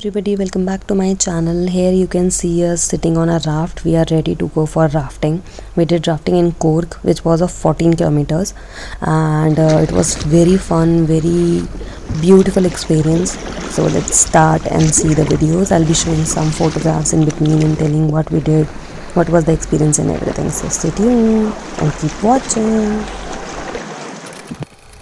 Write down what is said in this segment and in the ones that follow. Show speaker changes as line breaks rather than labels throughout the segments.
everybody, welcome back to my channel. Here you can see us sitting on a raft. We are ready to go for rafting. We did rafting in Coorg, which was of 14 kilometers, and it was very fun, very beautiful experience. So let's start and see the videos. I'll be showing some photographs in between and telling what we did, what was the experience and everything. So stay tuned and keep watching.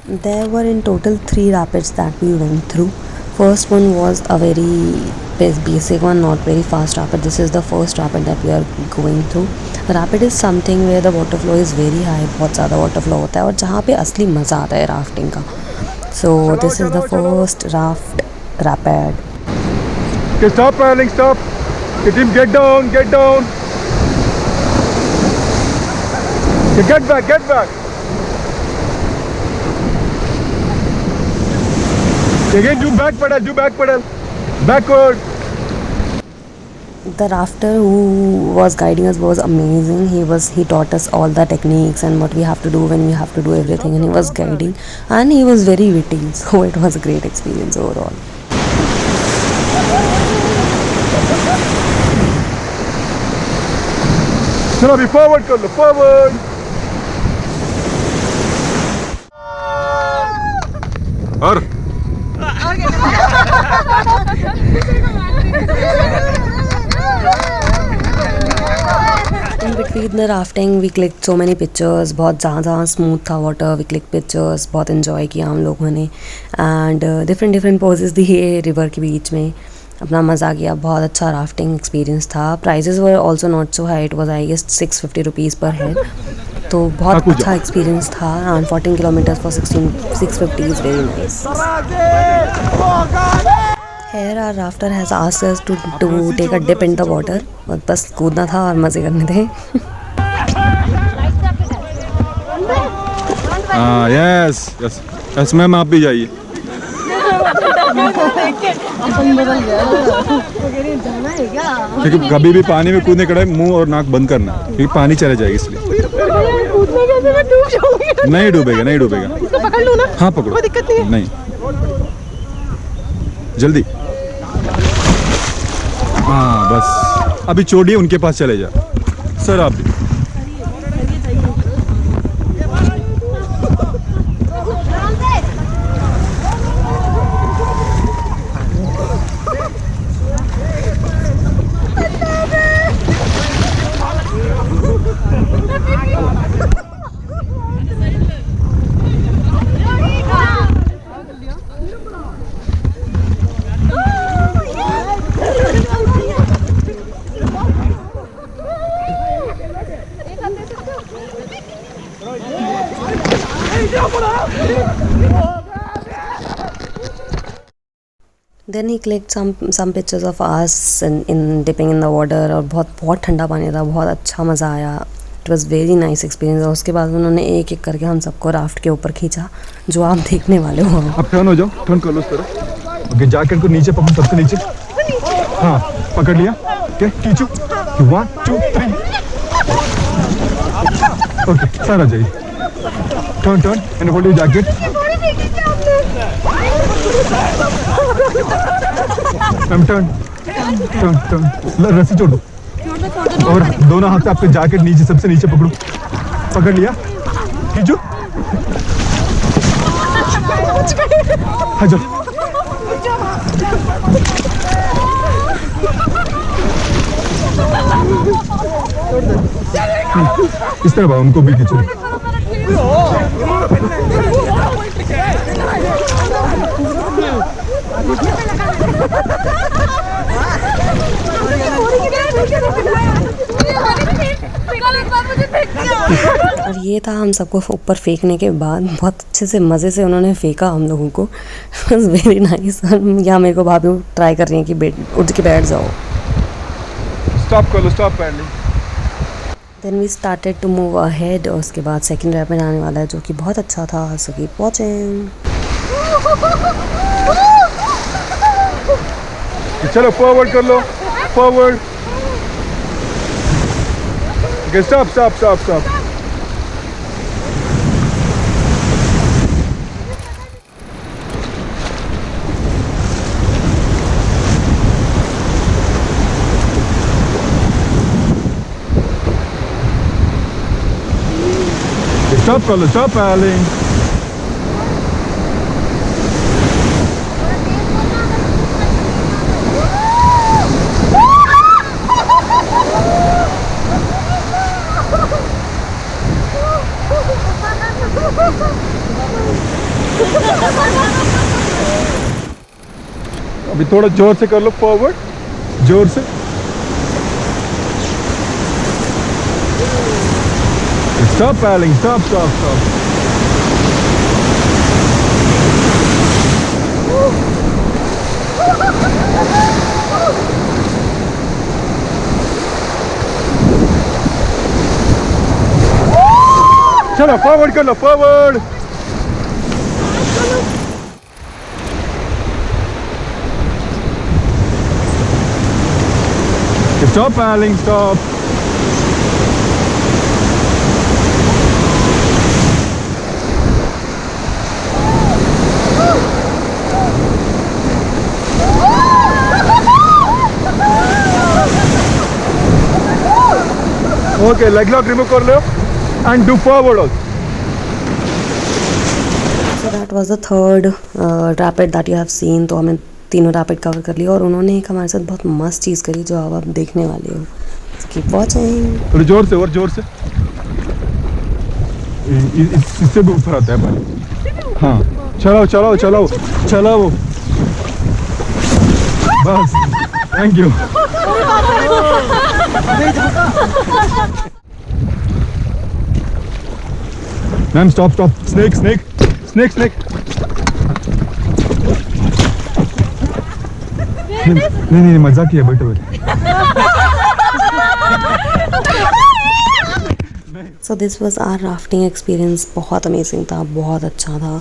There were in total 3 rapids that we went through. First one was a very basic one, not very fast rapid. This is the first rapid that we are going through. Rapid is something where the water flow is very high, बहुत ज़्यादा water flow होता है और जहाँ पे असली मज़ा आता है rafting का. So this is the first rapid.
Okay, stop paddling, stop. Get him, get down, get down. Okay, get back, get back. Again, do back pedal, backward.
The rafter who was guiding us was amazing. He taught us all the techniques and what we have to do when we have to do everything, and he was guiding and he was very witty. So it was a great experience overall.
Chalo, be forward, Carlo, forward. Ar.
In between the rafting we clicked so many pictures. बहुत ज़्यादा smooth था water. We clicked pictures, बहुत enjoy किया हम लोगों ने, and different poses दिए river के बीच में. अपना मज़ा किया. बहुत अच्छा rafting experience था. Prices were also not so high. It was I guess 650 rupees per head. तो बहुत अच्छा experience था. And 14 kilometers for 650 is very nice. Here our rafter has asked us to take a dip in the water. और बस कूदना था और मज़े करने थे.
yes मैम आप भी जाइए. क्योंकि कभी भी पानी में कूदने के टाइम मुंह और नाक बंद करना, क्योंकि पानी चला जाएगा इसलिए. नहीं डूबेगा. पकड़ लो ना. हाँ पकड़ो, दिक्कत नहीं. जल्दी. हाँ बस अभी छोड़िए, उनके पास चले जा. सर आप भी.
Then he clicked some pictures of us in dipping in the water. और बहुत ठंडा पानी था. बहुत अच्छा मज़ा आया. It was very nice experience. और उसके बाद उन्होंने एक करके हम सबको राफ्ट के ऊपर खींचा, जो आप देखने वाले हो.
अब टर्न हो जाओ, टर्न कर लो इस तरह. ओके, जैकेट को नीचे पकड़ो, सबसे नीचे. हाँ पकड़ लिया. ओके, खींचो. 1 2 3. ओके, सारा जाइए. Turn and hold your jacket. Turn. रस्सी छोड़ दो और दोनों हाथ से आपके जैकेट नीचे, सबसे नीचे पकड़ो. पकड़ लिया, खींचो. हाँ जाओ. इस तरह उनको भी खींचो.
और ये था हम सबको ऊपर फेंकने के बाद. बहुत अच्छे से मज़े से उन्होंने फेंका हम लोगों को. Very nice. यहाँ मेरे को भाभी ट्राई कर रही हैं कि उठ के बैठ जाओ.
स्टॉप कर लो, stop paddling.
Then we started to move ahead. और उसके बाद सेकंड रैपिड आने वाला है, जो कि बहुत अच्छा था. So keep watching.
चलो फॉरवर्ड कर लो, forward. Okay, stop. Stop, Carlos. Stop paddling. अभी थोड़ा जोर से कर लो फॉरवर्ड, जोर से। Stop paddling, stop. चलो फॉरवर्ड कर लो, forward. Stop paddling, stop. Okay, leg lock remove कर लो and do forward also.
So that was the third rapid that you have seen. तो हमें तीनों रैपिड कवर कर लिया और उन्होंने एक हमारे साथ बहुत मस्त चीज़ करी जो अब आप देखने वाले हो। Keep watching.
थोड़ी जोर से, और जोर से। इससे भी ऊपर आता है पानी। हाँ, चलाओ। बस, thank you. Ma'am stop, snake. नहीं मजाक किया, बैठो।
So this was our rafting experience. बहुत अमेजिंग था, बहुत अच्छा था।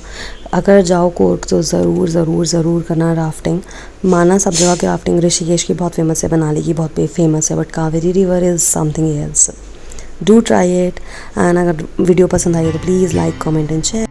अगर जाओ कोर्ग तो ज़रूर करना राफ्टिंग। माना सब जगह की राफ्टिंग, ऋषिकेश की बहुत फेमस है, मनाली की बहुत फेमस है, but Kaveri river is something else. Do try it. And अगर वीडियो पसंद आई तो please like, comment and share.